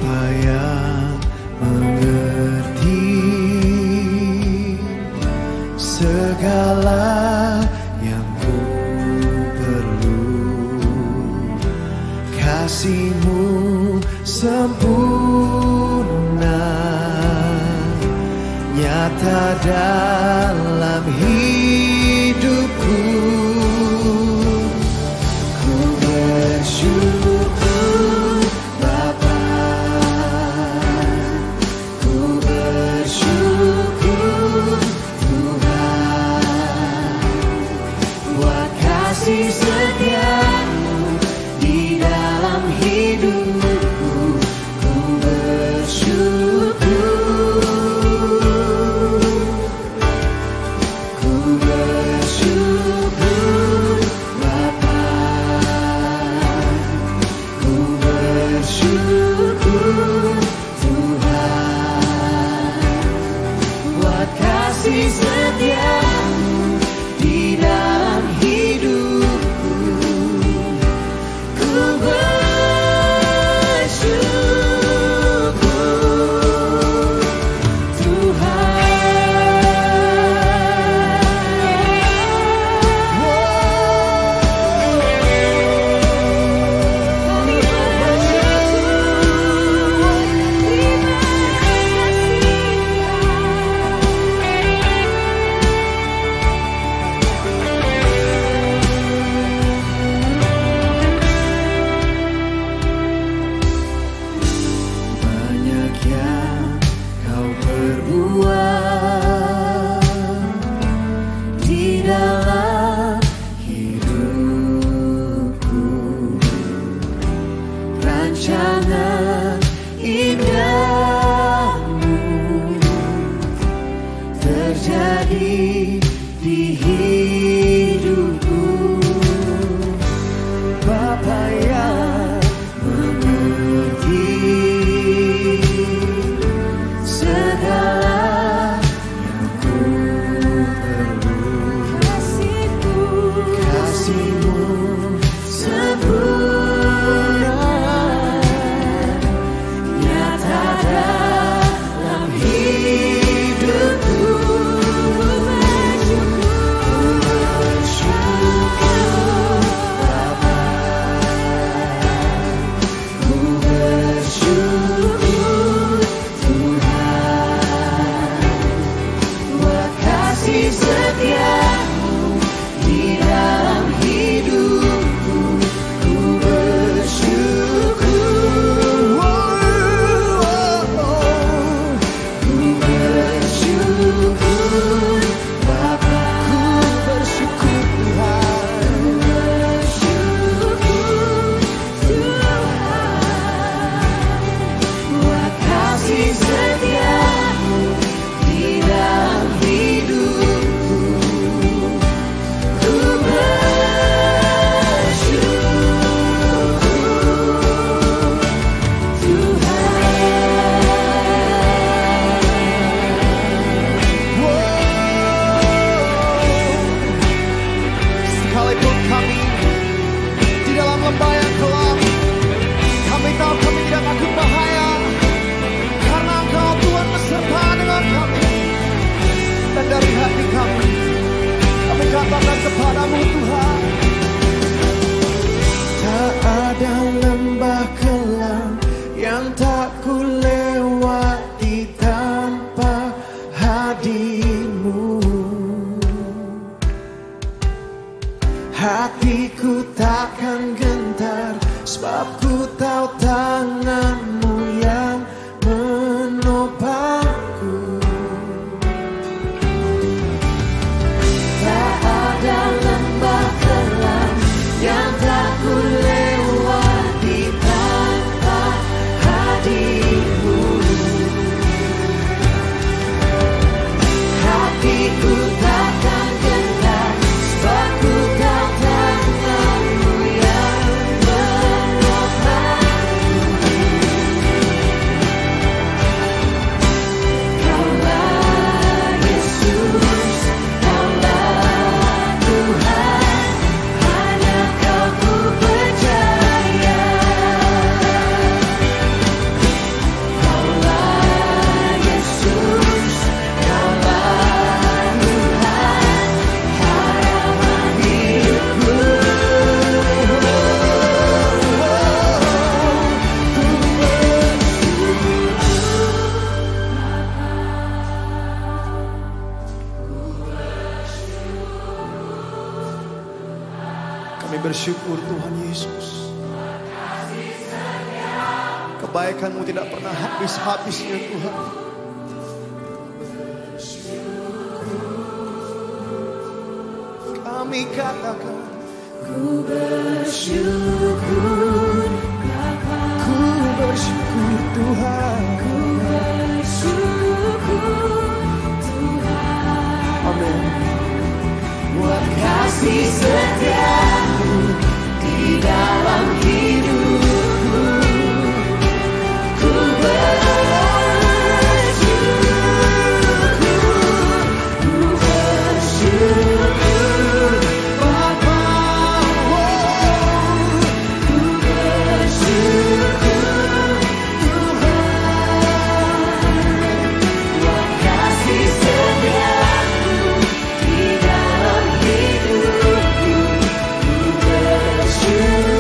Bapa yang mengerti segala yang ku perlu, kasih-Mu sempurna nyata dalam hidupku. Ku bersyukur Bapa, ku bersyukur Tuhan buat kasih setia-Mu di dalam hidupku. Ku bersyukur, ku bersyukur Bapa, ku bersyukur Tuhan buat kasih setia-Mu di dalam hidupku. Ku bersyukur banyak yang Kau perbuat di dalam hidupku. Rancangan indah-Mu terjadi di hidupku. Bapa yang mengerti segala yang ku perlu, kasih-Mu sempurna nyata dalam hidupku. Ku bersyukur Bapa, ku bersyukur Tuhan buat kasih setia-Mu di dalam hidupku. Ku bersyukur, ku bersyukur Bapa, ku bersyukur Tuhan, ku bersyukur Tuhan buat kasih setia-Mu di dalam hidupku. Ku bersyukur Tuhan. Sekalipun kami di dalam lembah yang gelap, kami tahu kami tidak takut bahaya, karena Engkau Tuhan beserta dengan kami. Dan dari hati kami katakan kepadamu Tuhan, tak ada lembah kelam yang tak ku lewati tanpa hadir-Mu. Hatiku takkan gentar, sebab ku tahu tangan-Mu yang menopangku. Tak ada lembah kelam yang tak ku lewati tanpa hadir-Mu. Hatiku takkan gentar, sebab ku tahu tangan-Mu yang menopangku. bersyukur Tuhan Yesus. Kebaikan-Mu tidak pernah habis-habisnya Tuhan. Kami katakan ku bersyukur Bapa. Ku bersyukur Tuhan. Ku bersyukur Tuhan. Amin. Buat kasih setia-Mu di dalam hidupku. Ku bersyukur Bapa. Ku bersyukur Tuhan. Buat kasih setia-Mu di dalam hidupku. Ku bersyukur.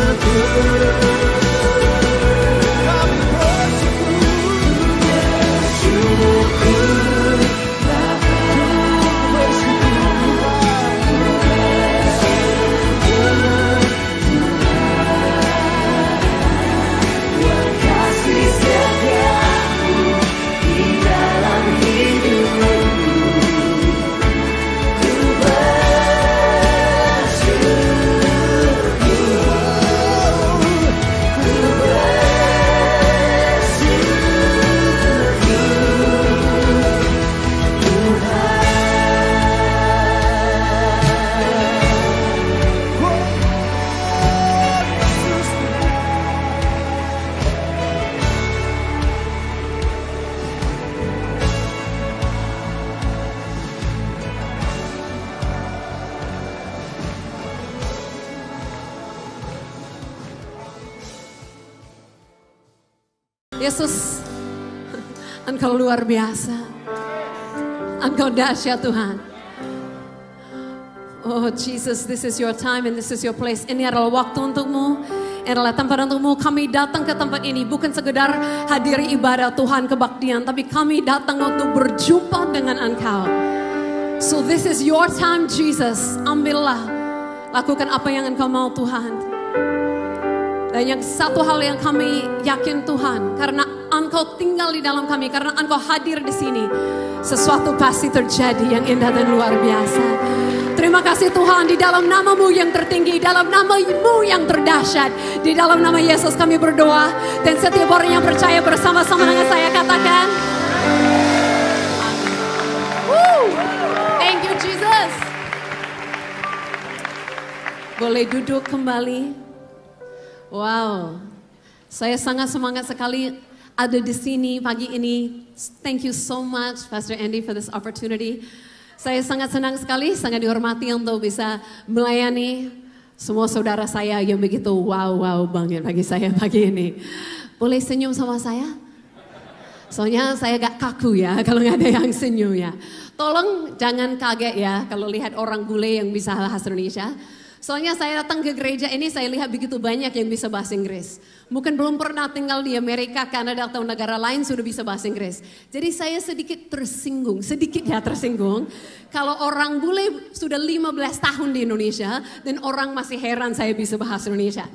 Yesus, Engkau luar biasa. Engkau dahsyat Tuhan. Oh Jesus, this is your time and this is your place. Ini adalah waktu untukmu. Ini adalah tempat untukmu. Kami datang ke tempat ini bukan sekedar hadiri ibadah Tuhan kebaktian, tapi kami datang untuk berjumpa dengan Engkau. So this is your time Jesus. Ambillah. Lakukan apa yang Engkau mau Tuhan. Dan yang satu hal yang kami yakin Tuhan, karena Engkau tinggal di dalam kami, karena Engkau hadir di sini, sesuatu pasti terjadi yang indah dan luar biasa. Terima kasih Tuhan, di dalam nama-Mu yang tertinggi, dalam nama-Mu yang terdahsyat, di dalam nama Yesus kami berdoa. Dan setiap orang yang percaya bersama-sama dengan saya katakan, thank you Jesus. Boleh duduk kembali. Wow, saya sangat semangat sekali ada di sini pagi ini. Thank you so much Pastor Andy for this opportunity. Saya sangat senang sekali, sangat dihormati untuk bisa melayani semua saudara saya yang begitu wow banget bagi saya pagi ini. Boleh senyum sama saya? Soalnya saya agak kaku ya kalau nggak ada yang senyum ya. Tolong jangan kaget ya kalau lihat orang bule yang bisa bahasa Indonesia. Soalnya saya datang ke gereja ini, saya lihat begitu banyak yang bisa bahasa Inggris. Mungkin belum pernah tinggal di Amerika, Kanada atau negara lain sudah bisa bahasa Inggris. Jadi saya sedikit tersinggung kalau orang bule sudah 15 tahun di Indonesia dan orang masih heran saya bisa bahasa Indonesia.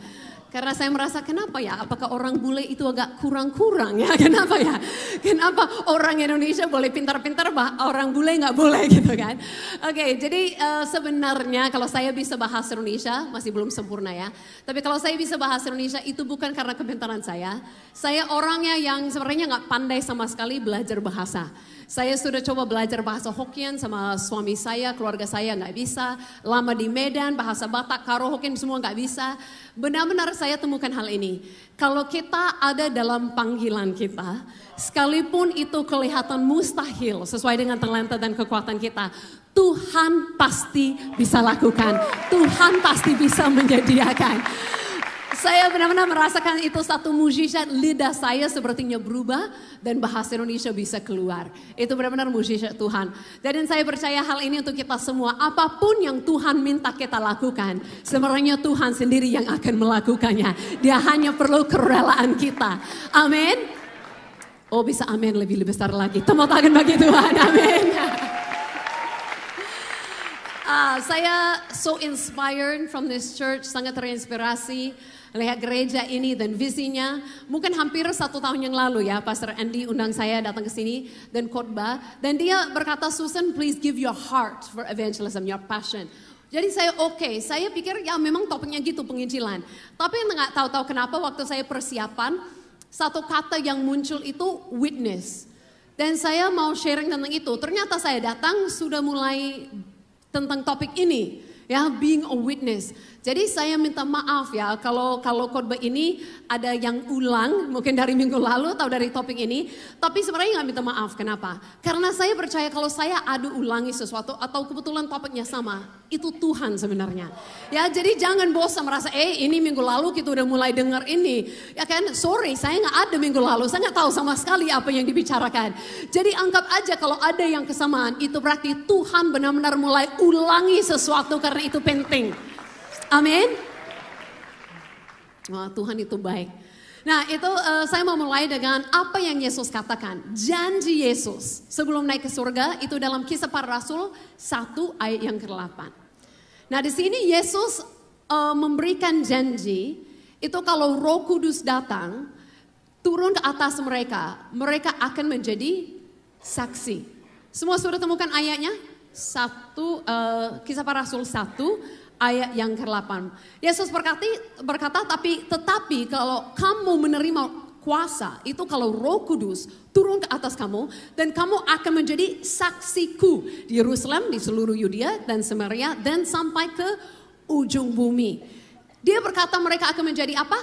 Karena saya merasa kenapa ya, apakah orang bule itu agak kurang-kurang ya, kenapa ya? Kenapa orang Indonesia boleh pintar-pintar, orang bule nggak boleh gitu kan? Oke, jadi sebenarnya kalau saya bisa bahasa Indonesia, masih belum sempurna ya. Tapi kalau saya bisa bahasa Indonesia itu bukan karena kepintaran saya. Saya orangnya yang sebenarnya nggak pandai sama sekali belajar bahasa. Saya sudah coba belajar bahasa Hokkien sama suami saya, keluarga saya nggak bisa. Lama di Medan, bahasa Batak, Karo, Hokkien semua nggak bisa. Benar-benar saya temukan hal ini. Kalau kita ada dalam panggilan kita, sekalipun itu kelihatan mustahil sesuai dengan talenta dan kekuatan kita, Tuhan pasti bisa lakukan. Tuhan pasti bisa menyediakan. Saya benar-benar merasakan itu satu mukjizat, lidah saya sepertinya berubah dan bahasa Indonesia bisa keluar. Itu benar-benar mukjizat Tuhan. Dan saya percaya hal ini untuk kita semua. Apapun yang Tuhan minta kita lakukan, sebenarnya Tuhan sendiri yang akan melakukannya. Dia hanya perlu kerelaan kita. Amin. Oh bisa amin lebih besar lagi. Tepuk tangan bagi Tuhan. Amin. Saya so inspired from this church, sangat terinspirasi lihat gereja ini dan visinya. Mungkin hampir 1 tahun yang lalu ya, Pastor Andy undang saya datang ke sini dan khotbah. Dan dia berkata, Susan, please give your heart for evangelism, your passion. Jadi saya saya pikir ya memang topiknya gitu penginjilan. Tapi nggak tahu kenapa waktu saya persiapan, satu kata yang muncul itu witness. Dan saya mau sharing tentang itu. Ternyata saya datang sudah mulai tentang topik ini, ya, being a witness. Jadi saya minta maaf ya kalau khotbah ini ada yang ulang mungkin dari minggu lalu atau dari topik ini. Tapi sebenarnya nggak minta maaf, kenapa? Karena saya percaya kalau saya ulangi sesuatu atau kebetulan topiknya sama, itu Tuhan sebenarnya. Ya, jadi jangan bosan merasa ini minggu lalu kita udah mulai dengar ini. Ya kan, sorry saya nggak ada minggu lalu, saya nggak tahu sama sekali apa yang dibicarakan. Jadi anggap aja kalau ada yang kesamaan, itu berarti Tuhan benar-benar mulai ulangi sesuatu karena itu penting. Amin. Wah, Tuhan itu baik. Nah itu saya mau mulai dengan apa yang Yesus katakan. Janji Yesus sebelum naik ke surga itu dalam Kisah Para Rasul 1 ayat yang ke-8. Nah di sini Yesus memberikan janji itu kalau Roh Kudus datang turun ke atas mereka, mereka akan menjadi saksi. Semua sudah temukan ayatnya? Kisah Para Rasul 1 ayat yang ke-8. Yesus berkata, tetapi kalau kamu menerima kuasa, itu kalau Roh Kudus turun ke atas kamu, dan kamu akan menjadi saksiku di Yerusalem, di seluruh Yudea dan Samaria, dan sampai ke ujung bumi. Dia berkata mereka akan menjadi apa?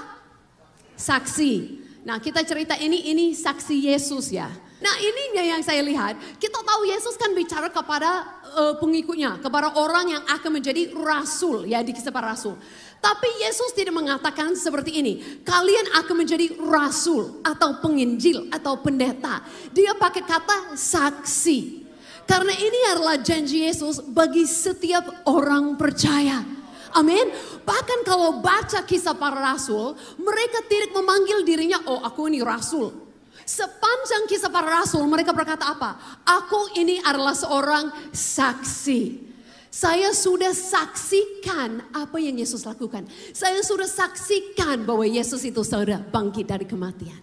Saksi. Nah kita cerita ini saksi Yesus ya. Nah ininya yang saya lihat, kita tahu Yesus kan bicara kepada pengikutnya, kepada orang yang akan menjadi rasul ya di Kisah Para Rasul. Tapi Yesus tidak mengatakan seperti ini, kalian akan menjadi rasul atau penginjil atau pendeta. Dia pakai kata saksi. Karena ini adalah janji Yesus bagi setiap orang percaya. Amin. Bahkan kalau baca Kisah Para Rasul, mereka tidak memanggil dirinya, aku ini rasul. Sepanjang Kisah Para Rasul mereka berkata apa? Aku ini adalah seorang saksi. Saya sudah saksikan apa yang Yesus lakukan. Saya sudah saksikan bahwa Yesus itu sudah bangkit dari kematian.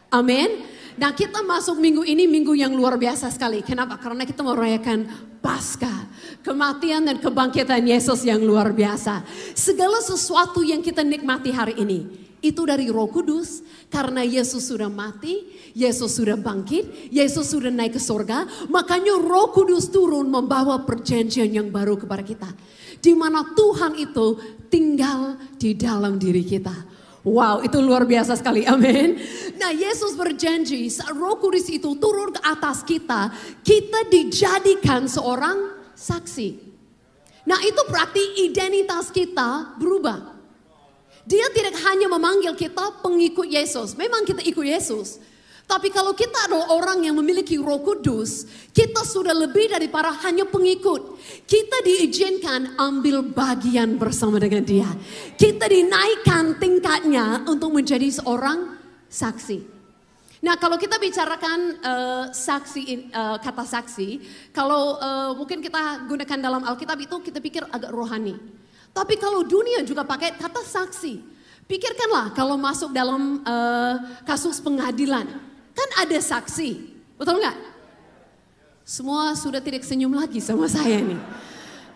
Amin. Nah kita masuk minggu ini minggu yang luar biasa sekali. Kenapa? Karena kita merayakan Paskah. Kematian dan kebangkitan Yesus yang luar biasa. Segala sesuatu yang kita nikmati hari ini itu dari Roh Kudus, karena Yesus sudah mati, Yesus sudah bangkit, Yesus sudah naik ke surga. Makanya Roh Kudus turun membawa perjanjian yang baru kepada kita, di mana Tuhan itu tinggal di dalam diri kita. Wow, itu luar biasa sekali, amin. Nah Yesus berjanji saat Roh Kudus itu turun ke atas kita, kita dijadikan seorang saksi. Nah itu berarti identitas kita berubah. Dia tidak hanya memanggil kita pengikut Yesus. Memang kita ikut Yesus. Tapi kalau kita adalah orang yang memiliki Roh Kudus, kita sudah lebih daripada hanya pengikut. Kita diizinkan ambil bagian bersama dengan dia. Kita dinaikkan tingkatnya untuk menjadi seorang saksi. Nah kalau kita bicarakan kata saksi, kalau mungkin kita gunakan dalam Alkitab itu kita pikir agak rohani. Tapi kalau dunia juga pakai kata saksi. Pikirkanlah kalau masuk dalam kasus pengadilan. Kan ada saksi. Betul nggak? Semua sudah tidak senyum lagi sama saya nih.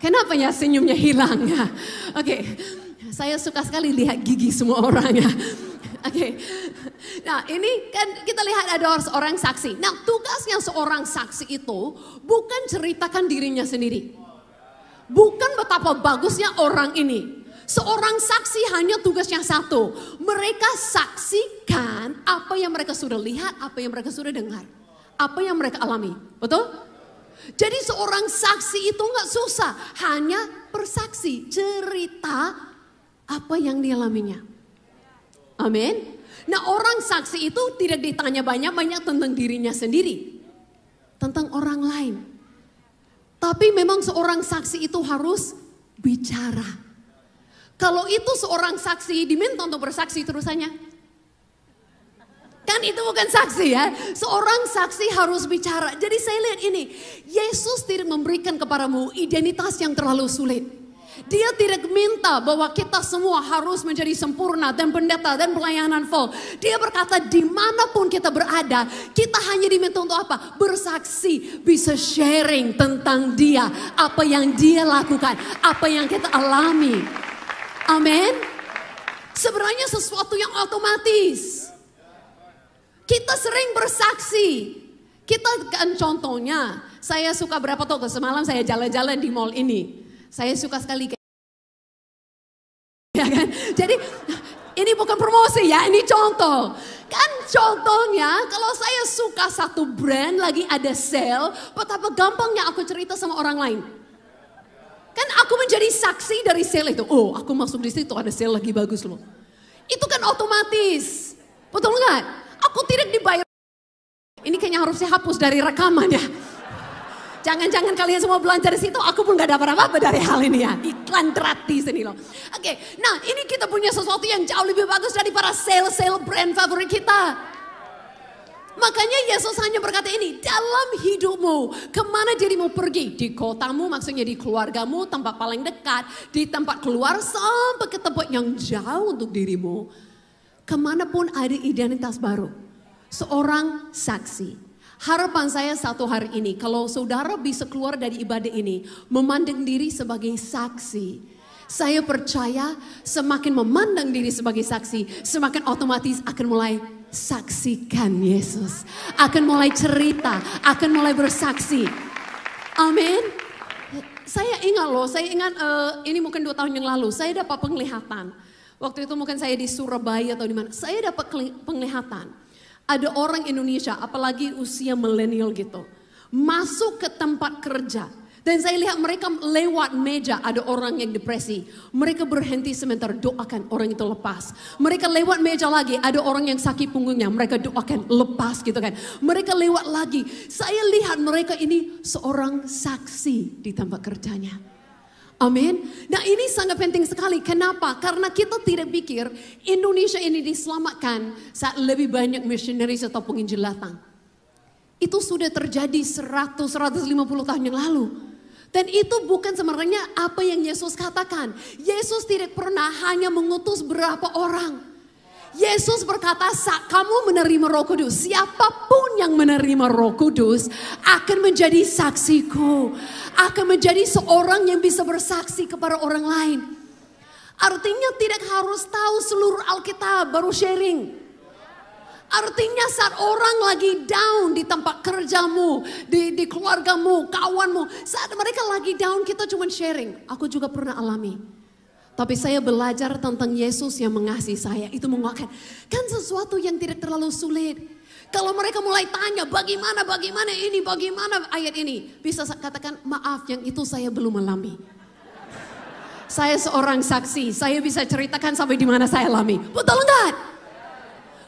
Kenapa ya senyumnya hilang ya? Oke. Saya suka sekali lihat gigi semua orang ya. Oke. Nah ini kan kita lihat ada seorang saksi. Nah tugasnya seorang saksi itu bukan ceritakan dirinya sendiri. Bukan betapa bagusnya orang ini. Seorang saksi hanya tugasnya satu. Mereka saksikan apa yang mereka sudah lihat, apa yang mereka sudah dengar. Apa yang mereka alami. Betul? Jadi seorang saksi itu gak susah. Hanya bersaksi. Cerita apa yang dialaminya. Amin. Nah orang saksi itu tidak ditanya banyak-banyak tentang dirinya sendiri. Tentang orang lain. Tapi memang seorang saksi itu harus bicara. Kalau itu seorang saksi diminta untuk bersaksi terusannya. Kan itu bukan saksi ya. Seorang saksi harus bicara. Jadi saya lihat ini. Yesus tidak memberikan kepadamu identitas yang terlalu sulit. Dia tidak minta bahwa kita semua harus menjadi sempurna dan pendeta dan pelayanan full. Dia berkata dimanapun kita berada, kita hanya diminta untuk apa? Bersaksi, bisa sharing tentang dia. Apa yang dia lakukan, apa yang kita alami. Amin. Sebenarnya sesuatu yang otomatis. Kita sering bersaksi. Kita kan contohnya, saya suka berapa toko semalam saya jalan-jalan di mall ini. Saya suka sekali ya kan? Jadi ini bukan promosi ya, ini contoh. Kan contohnya kalau saya suka satu brand lagi ada sale, betapa gampangnya aku cerita sama orang lain. Kan aku menjadi saksi dari sale itu. Oh, aku masuk di situ ada sale lagi bagus loh. Itu kan otomatis. Betul nggak? Aku tidak dibayar. Ini kayaknya harus saya hapus dari rekaman ya. Jangan-jangan kalian semua belanja di situ, aku pun gak dapat apa-apa dari hal ini ya. Iklan gratis ini loh. Oke, nah ini kita punya sesuatu yang jauh lebih bagus daripada sale-sale brand favorit kita. Makanya Yesus hanya berkata ini, dalam hidupmu, kemana dirimu pergi? Di kotamu, maksudnya di keluargamu, tempat paling dekat. Di tempat keluar sampai ke tempat yang jauh untuk dirimu. Kemanapun ada identitas baru. Seorang saksi. Harapan saya satu hari ini, kalau saudara bisa keluar dari ibadah ini, memandang diri sebagai saksi. Saya percaya semakin memandang diri sebagai saksi, semakin otomatis akan mulai saksikan Yesus. Akan mulai cerita, akan mulai bersaksi. Amin. Saya ingat ini mungkin 2 tahun yang lalu, saya dapat penglihatan. Waktu itu mungkin saya di Surabaya atau di mana, saya dapat penglihatan. Ada orang Indonesia, apalagi usia milenial gitu, masuk ke tempat kerja. Dan saya lihat mereka lewat meja, ada orang yang depresi. Mereka berhenti sebentar, doakan orang itu lepas. Mereka lewat meja lagi, ada orang yang sakit punggungnya, mereka doakan lepas gitu kan. Mereka lewat lagi, saya lihat mereka ini seorang saksi di tempat kerjanya. Amin. Nah ini sangat penting sekali. Kenapa? Karena kita tidak pikir Indonesia ini diselamatkan saat lebih banyak missionaries atau penginjil datang. Itu sudah terjadi 100-150 tahun yang lalu. Dan itu bukan sebenarnya apa yang Yesus katakan. Yesus tidak pernah hanya mengutus berapa orang. Yesus berkata, saat kamu menerima Roh Kudus, siapapun yang menerima Roh Kudus akan menjadi saksiku. Akan menjadi seorang yang bisa bersaksi kepada orang lain. Artinya tidak harus tahu seluruh Alkitab baru sharing. Artinya saat orang lagi down di tempat kerjamu, di keluargamu, kawanmu. Saat mereka lagi down kita cuma sharing. Aku juga pernah alami. Tapi saya belajar tentang Yesus yang mengasihi saya. Itu menguatkan. Kan sesuatu yang tidak terlalu sulit. Kalau mereka mulai tanya bagaimana ini, bagaimana ayat ini. Bisa katakan maaf yang itu saya belum alami. Saya seorang saksi. Saya bisa ceritakan sampai di mana saya alami. Betul enggak?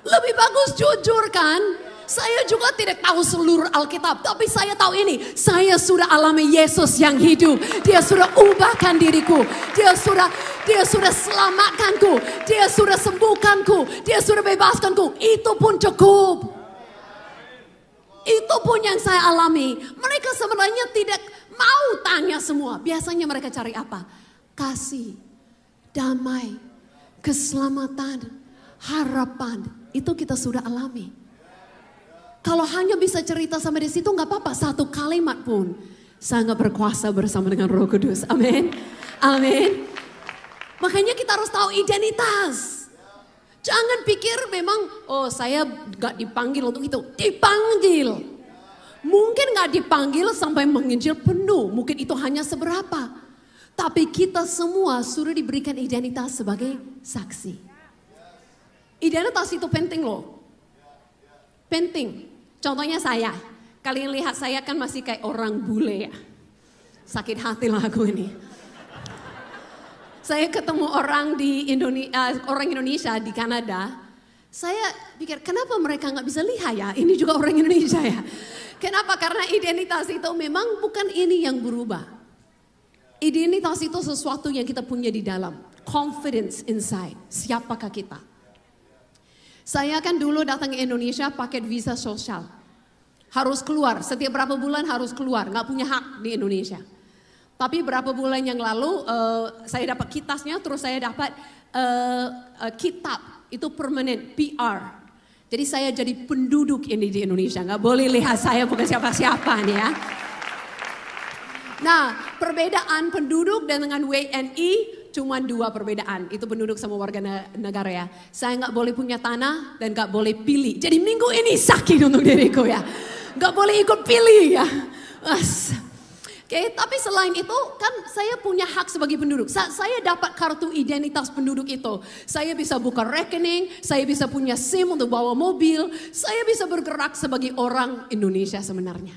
Lebih bagus jujur kan? Saya juga tidak tahu seluruh Alkitab. Tapi saya tahu ini. Saya sudah alami Yesus yang hidup. Dia sudah ubahkan diriku. Dia sudah selamatkanku. Dia sudah sembuhkanku. Dia sudah bebaskanku. Itu pun cukup. Itu pun yang saya alami. Mereka sebenarnya tidak mau tanya semua. Biasanya mereka cari apa? Kasih, damai, keselamatan, harapan. Itu kita sudah alami. Kalau hanya bisa cerita sampai di situ nggak apa-apa, satu kalimat pun sangat berkuasa bersama dengan Roh Kudus. Amin. Amin. Makanya kita harus tahu identitas. Jangan pikir memang saya nggak dipanggil untuk itu. Dipanggil. Mungkin nggak dipanggil sampai menginjil penuh. Mungkin itu hanya seberapa. Tapi kita semua sudah diberikan identitas sebagai saksi. Identitas itu penting loh. Penting. Contohnya saya. Kalian lihat saya kan masih kayak orang bule ya. Sakit hati lah aku ini. Saya ketemu orang Indonesia di Kanada. Saya pikir kenapa mereka nggak bisa lihat ya? Ini juga orang Indonesia ya. Kenapa? Karena identitas itu memang bukan ini yang berubah. Identitas itu sesuatu yang kita punya di dalam. Confidence inside. Siapakah kita? Saya kan dulu datang ke Indonesia paket visa sosial. Harus keluar, setiap berapa bulan harus keluar, nggak punya hak di Indonesia. Tapi berapa bulan yang lalu saya dapat kitasnya, terus saya dapat kitab, itu permanent, PR. Jadi saya jadi penduduk ini di Indonesia, nggak boleh lihat saya bukan siapa-siapa nih ya. Nah, perbedaan penduduk dan dengan WNI cuma 2 perbedaan. Itu penduduk sama warga negara ya. Saya nggak boleh punya tanah dan nggak boleh pilih. Jadi minggu ini sakit untuk diriku ya. Nggak boleh ikut pilih ya. Oke, tapi selain itu kan saya punya hak sebagai penduduk. Saya dapat kartu identitas penduduk itu. Saya bisa buka rekening, saya bisa punya SIM untuk bawa mobil, saya bisa bergerak sebagai orang Indonesia sebenarnya.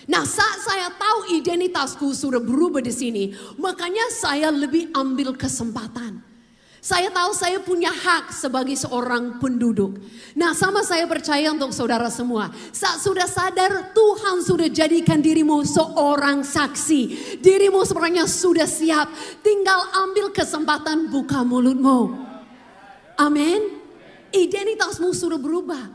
Nah, saat saya tahu identitasku sudah berubah di sini, makanya saya lebih ambil kesempatan. Saya tahu saya punya hak sebagai seorang penduduk. Nah, sama saya percaya untuk saudara semua. Saat sudah sadar Tuhan sudah jadikan dirimu seorang saksi. Dirimu sebenarnya sudah siap. Tinggal ambil kesempatan buka mulutmu. Amin. Identitasmu sudah berubah.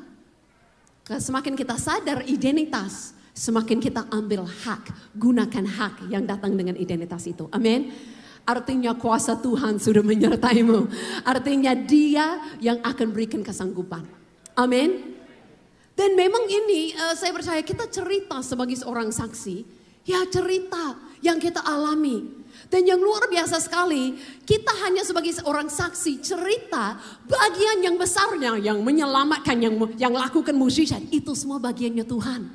Semakin kita sadar identitas, semakin kita ambil hak. Gunakan hak yang datang dengan identitas itu. Amin. Artinya kuasa Tuhan sudah menyertaimu. Artinya Dia yang akan berikan kesanggupan. Amin. Dan memang ini saya percaya kita cerita sebagai seorang saksi. Ya cerita yang kita alami. Dan yang luar biasa sekali, kita hanya sebagai seorang saksi cerita bagian yang besarnya, yang menyelamatkan, yang lakukan mukjizat. Itu semua bagiannya Tuhan.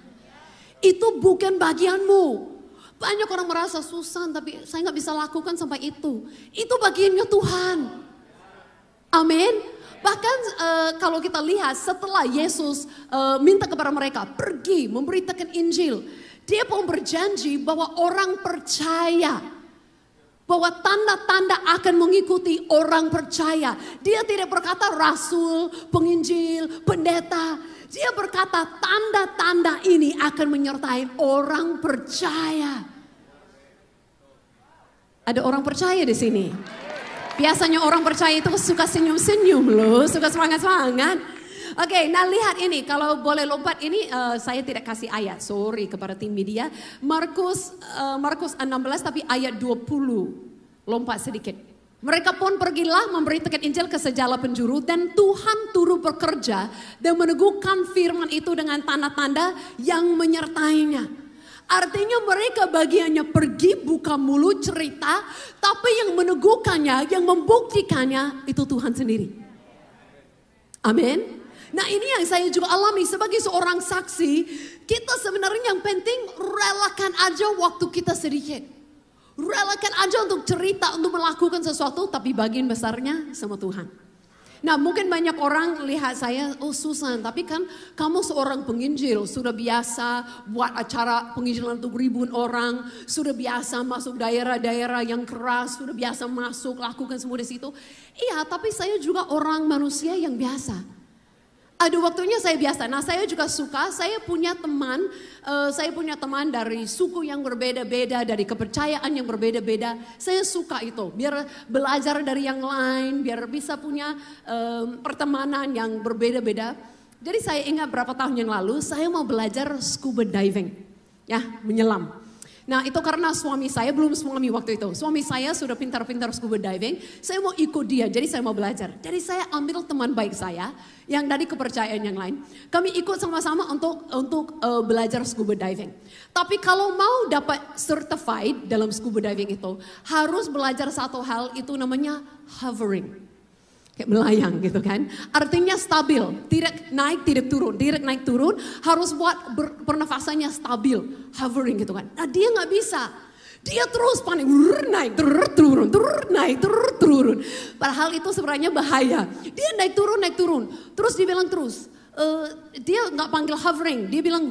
Itu bukan bagianmu. Banyak orang merasa susah, tapi saya nggak bisa lakukan sampai itu. Itu bagiannya Tuhan. Amin. Bahkan kalau kita lihat setelah Yesus minta kepada mereka pergi memberitakan Injil, Dia pun berjanji bahwa orang percaya, bahwa tanda-tanda akan mengikuti orang percaya. Dia tidak berkata rasul, penginjil, pendeta. Dia berkata tanda-tanda ini akan menyertai orang percaya. Ada orang percaya di sini. Biasanya orang percaya itu suka senyum-senyum loh, suka semangat-semangat. Oke, nah lihat ini, kalau boleh lompat ini saya tidak kasih ayat, sorry kepada tim media. Markus 16 tapi ayat 20, lompat sedikit. Mereka pun pergilah memberitakan Injil ke segala penjuru dan Tuhan turut bekerja dan meneguhkan firman itu dengan tanda-tanda yang menyertainya. Artinya mereka bagiannya pergi buka mulut cerita, tapi yang meneguhkannya, yang membuktikannya itu Tuhan sendiri. Amin. Nah ini yang saya juga alami sebagai seorang saksi. Kita sebenarnya yang penting relakan aja waktu kita sedikit. Relakan aja untuk cerita, untuk melakukan sesuatu, tapi bagian besarnya sama Tuhan. Nah mungkin banyak orang lihat saya, oh Susan, tapi kan kamu seorang penginjil, sudah biasa buat acara penginjilan untuk ribuan orang, sudah biasa masuk daerah-daerah yang keras, sudah biasa masuk, lakukan semua di situ. Iya, tapi saya juga orang manusia yang biasa. Ada waktunya saya biasa. Nah saya juga suka, saya punya teman dari suku yang berbeda-beda, dari kepercayaan yang berbeda-beda. Saya suka itu, biar belajar dari yang lain, biar bisa punya pertemanan yang berbeda-beda. Jadi saya ingat berapa tahun yang lalu, saya mau belajar scuba diving, ya menyelam. Nah itu karena suami saya, belum suami waktu itu. Suami saya sudah pintar-pintar scuba diving. Saya mau ikut dia, jadi saya mau belajar. Jadi saya ambil teman baik saya yang dari kepercayaan yang lain. Kami ikut sama-sama untuk belajar scuba diving. Tapi kalau mau dapat certified dalam scuba diving itu, harus belajar satu hal itu namanya hovering. Kayak melayang gitu kan. Artinya stabil, tidak naik, tidak turun, tidak naik turun, harus buat pernafasannya stabil, hovering gitu kan. Nah dia nggak bisa, dia terus panik, naik, turun, naik, turun. Padahal itu sebenarnya bahaya. Dia naik turun, terus dia bilang terus, dia nggak panggil hovering, dia bilang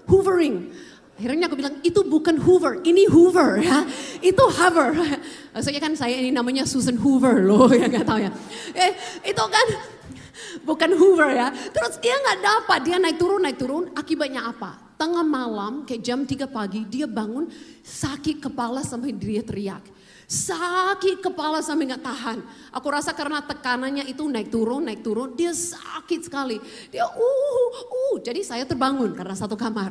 hovering. Akhirnya aku bilang itu bukan Hoover, ini Hoover ya, itu hover. Soalnya kan saya ini namanya Susan Hoover loh, ya nggak tahu ya. Itu kan bukan Hoover ya. Terus dia nggak dapat, dia naik turun. Akibatnya apa? Tengah malam kayak jam 3 pagi dia bangun sakit kepala sampai dia teriak. Sakit kepala sampai gak tahan. Aku rasa karena tekanannya itu naik turun. Dia sakit sekali. Dia Jadi saya terbangun karena satu kamar.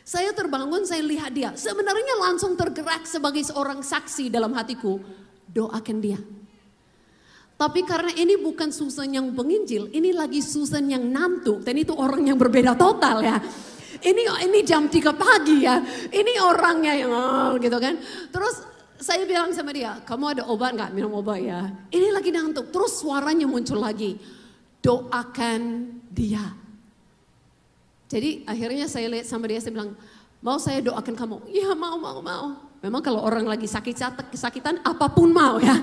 Saya terbangun, saya lihat dia. Sebenarnya langsung tergerak sebagai seorang saksi dalam hatiku. Doakan dia. Tapi karena ini bukan Susan yang penginjil, ini lagi Susan yang nantuk. Dan itu orang yang berbeda total ya. Ini jam 3 pagi ya. Ini orangnya yang gitu kan. Terus saya bilang sama dia, kamu ada obat gak? Minum obat ya. Ini lagi nantuk. Terus suaranya muncul lagi. Doakan dia. Jadi akhirnya saya lihat sama dia, saya bilang, mau saya doakan kamu? Ya mau. Memang kalau orang lagi kesakitan apapun mau ya.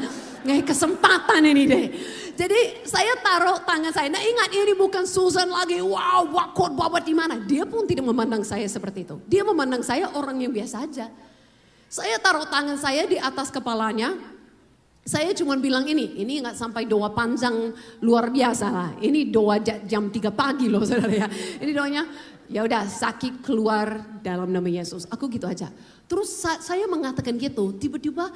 Nggak kesempatan ini deh. Jadi saya taruh tangan saya. Nah ingat ini bukan Susan lagi. Wow, khotbah di mana? Dia pun tidak memandang saya seperti itu. Dia memandang saya orang yang biasa aja. Saya taruh tangan saya di atas kepalanya. Saya cuma bilang ini nggak sampai doa panjang luar biasa lah. Ini doa jam 3 pagi loh saudara ya. Ini doanya, ya udah sakit keluar dalam nama Yesus. Aku gitu aja. Terus saya mengatakan gitu, tiba-tiba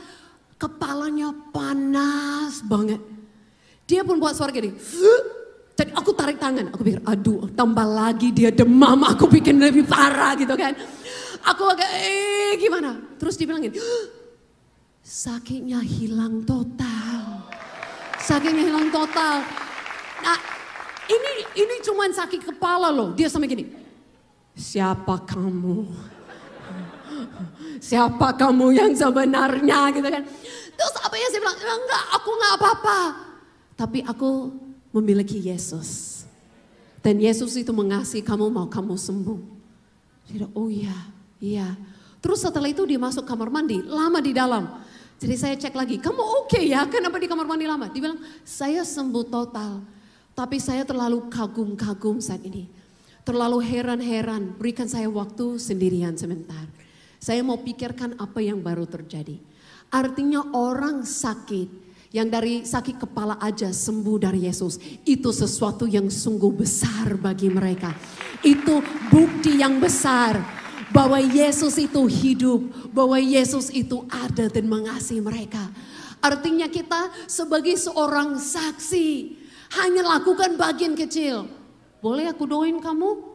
kepalanya panas banget. Dia pun buat suara gini. Jadi aku tarik tangan, aku pikir aduh tambah lagi dia demam, aku bikin lebih parah gitu kan. Aku agak gimana? Terus dia bilang gini, sakitnya hilang total. Sakitnya hilang total. Nah ini cuman sakit kepala loh. Dia sampai gini, siapa kamu? Siapa kamu yang sebenarnya gitu kan. Terus apa yang saya bilang, enggak aku nggak apa-apa. Tapi aku memiliki Yesus. Dan Yesus itu mengasihi kamu, mau kamu sembuh. Jadi oh iya. Terus setelah itu dia masuk kamar mandi, lama di dalam. Jadi saya cek lagi, kamu oke ya? Kenapa di kamar mandi lama? Dia bilang, saya sembuh total. Tapi saya terlalu kagum-kagum saat ini. Terlalu heran-heran, berikan saya waktu sendirian sebentar. Saya mau pikirkan apa yang baru terjadi. Artinya orang sakit, yang dari sakit kepala aja sembuh dari Yesus. Itu sesuatu yang sungguh besar bagi mereka. Itu bukti yang besar bahwa Yesus itu hidup. Bahwa Yesus itu ada dan mengasihi mereka. Artinya kita sebagai seorang saksi hanya lakukan bagian kecil. Boleh aku doain kamu?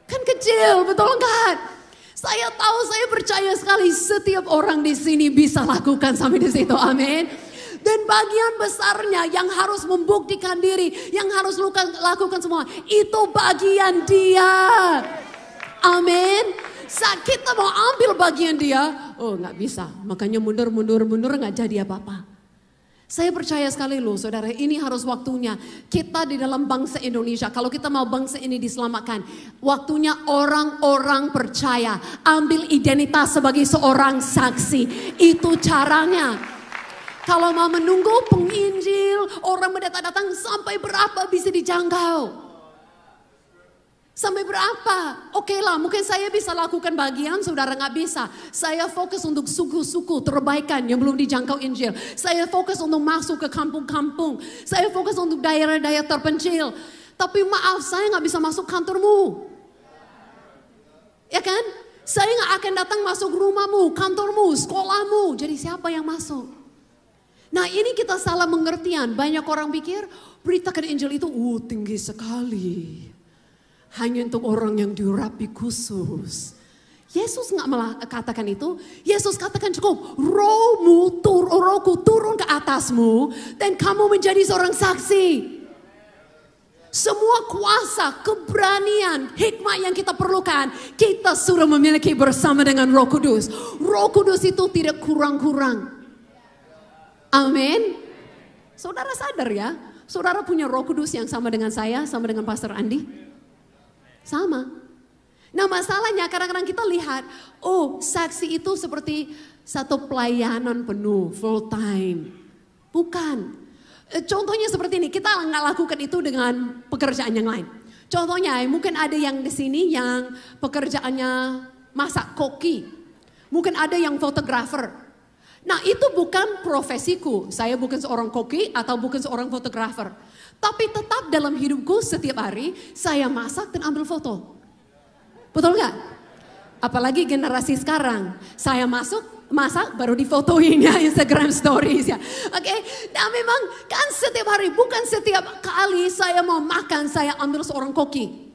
Kan kecil, betul kan? Saya tahu, saya percaya sekali setiap orang di sini bisa lakukan sampai di situ, amin. Dan bagian besarnya yang harus membuktikan diri, yang harus lakukan semua, itu bagian dia. Amin. Saat kita mau ambil bagian dia, oh nggak bisa. Makanya mundur nggak jadi apa-apa. Saya percaya sekali loh saudara, ini harus waktunya kita di dalam bangsa Indonesia. Kalau kita mau bangsa ini diselamatkan, waktunya orang-orang percaya. Ambil identitas sebagai seorang saksi. Itu caranya. Kalau mau menunggu penginjil, orang mendatang sampai berapa bisa dijangkau? Sampai berapa? Oke lah, mungkin saya bisa lakukan bagian, saudara nggak bisa. Saya fokus untuk suku-suku terbaikan yang belum dijangkau Injil. Saya fokus untuk masuk ke kampung-kampung. Saya fokus untuk daerah-daerah terpencil. Tapi maaf, saya nggak bisa masuk kantormu. Ya kan? Saya nggak akan datang masuk rumahmu, kantormu, sekolahmu. Jadi siapa yang masuk? Nah ini kita salah mengertian. Banyak orang pikir beritakan Injil itu tinggi sekali. Hanya untuk orang yang diurapi khusus. Yesus nggak katakan itu. Yesus katakan cukup rohku turun ke atasmu dan kamu menjadi seorang saksi. Semua kuasa, keberanian, hikmah yang kita perlukan, kita sudah memiliki bersama dengan Roh Kudus. Roh Kudus itu tidak kurang-kurang. Amin. Saudara sadar ya, saudara punya Roh Kudus yang sama dengan saya, sama dengan Pastor Andi. Sama. Nah masalahnya kadang-kadang kita lihat, saksi itu seperti satu pelayanan penuh, full time. Bukan. Contohnya seperti ini, kita nggak lakukan itu dengan pekerjaan yang lain. Contohnya mungkin ada yang di sini yang pekerjaannya masak koki. Mungkin ada yang fotografer. Nah itu bukan profesiku, saya bukan seorang koki atau bukan seorang fotografer. Tapi tetap dalam hidupku setiap hari saya masak dan ambil foto. Betul nggak? Apalagi generasi sekarang. Saya masak baru difotoin ya Instagram stories ya. Oke, nah memang kan setiap hari, bukan setiap kali saya mau makan saya ambil seorang koki.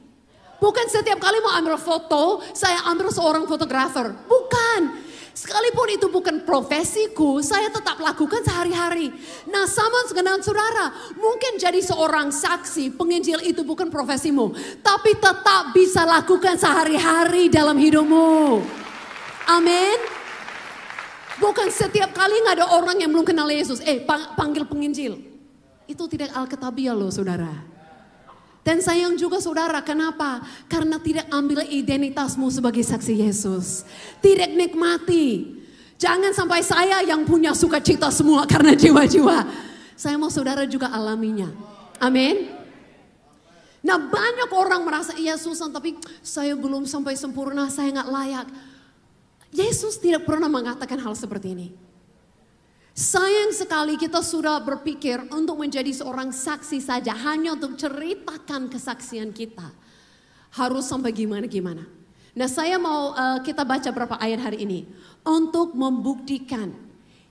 Bukan setiap kali mau ambil foto saya ambil seorang fotografer. Bukan. Sekalipun itu bukan profesiku, saya tetap lakukan sehari-hari. Nah sama dengan saudara, mungkin jadi seorang saksi, penginjil itu bukan profesimu. Tapi tetap bisa lakukan sehari-hari dalam hidupmu. Amin. Bukan setiap kali nggak ada orang yang belum kenal Yesus, panggil penginjil. Itu tidak alkitabiah loh saudara. Dan sayang juga saudara, kenapa? Karena tidak ambil identitasmu sebagai saksi Yesus. Tidak nikmati. Jangan sampai saya yang punya sukacita semua karena jiwa-jiwa. Saya mau saudara juga alaminya. Amin. Nah banyak orang merasa iya susah tapi saya belum sampai sempurna, saya nggak layak. Yesus tidak pernah mengatakan hal seperti ini. Sayang sekali kita sudah berpikir untuk menjadi seorang saksi saja. Hanya untuk ceritakan kesaksian kita. Harus sampai gimana-gimana. Nah saya mau kita baca beberapa ayat hari ini. Untuk membuktikan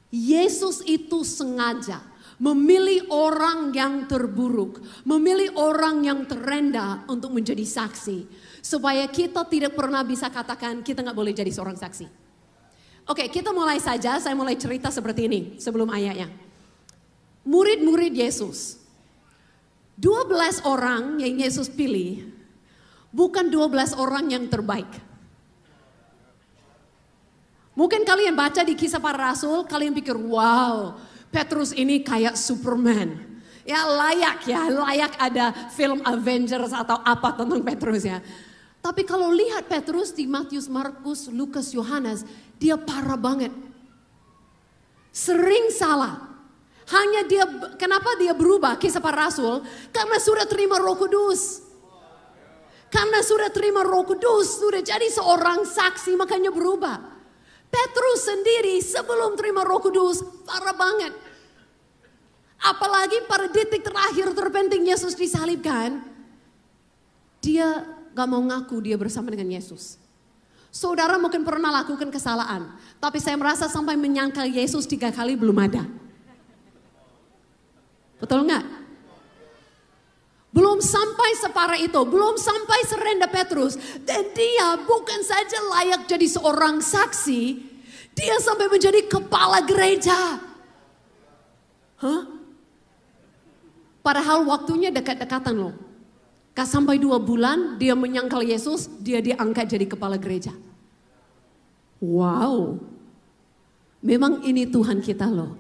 Yesus itu sengaja memilih orang yang terburuk. Memilih orang yang terendah untuk menjadi saksi. Supaya kita tidak pernah bisa katakan kita gak boleh jadi seorang saksi. Oke, kita mulai saja. Saya mulai cerita seperti ini sebelum ayatnya. Murid-murid Yesus. 12 orang yang Yesus pilih. Bukan 12 orang yang terbaik. Mungkin kalian baca di Kisah Para Rasul. Kalian pikir, wow, Petrus ini kayak Superman. Ya layak ada film Avengers atau apa tentang Petrus ya. Tapi kalau lihat Petrus di Matius, Markus, Lukas, Yohanes, dia parah banget. Sering salah. Hanya dia, kenapa dia berubah Kisah Para Rasul? Karena sudah terima Roh Kudus. Karena sudah terima Roh Kudus, sudah jadi seorang saksi makanya berubah. Petrus sendiri sebelum terima Roh Kudus parah banget. Apalagi pada detik terakhir terpenting Yesus disalibkan. Dia gak mau ngaku dia bersama dengan Yesus. Saudara mungkin pernah lakukan kesalahan. Tapi saya merasa sampai menyangkal Yesus 3 kali belum ada. Betul gak? Belum sampai separah itu. Belum sampai serendah Petrus. Dan dia bukan saja layak jadi seorang saksi. Dia sampai menjadi kepala gereja. Hah? Padahal waktunya dekat-dekatan loh. Gak sampai 2 bulan dia menyangkal Yesus, dia diangkat jadi kepala gereja. Wow. Memang ini Tuhan kita loh.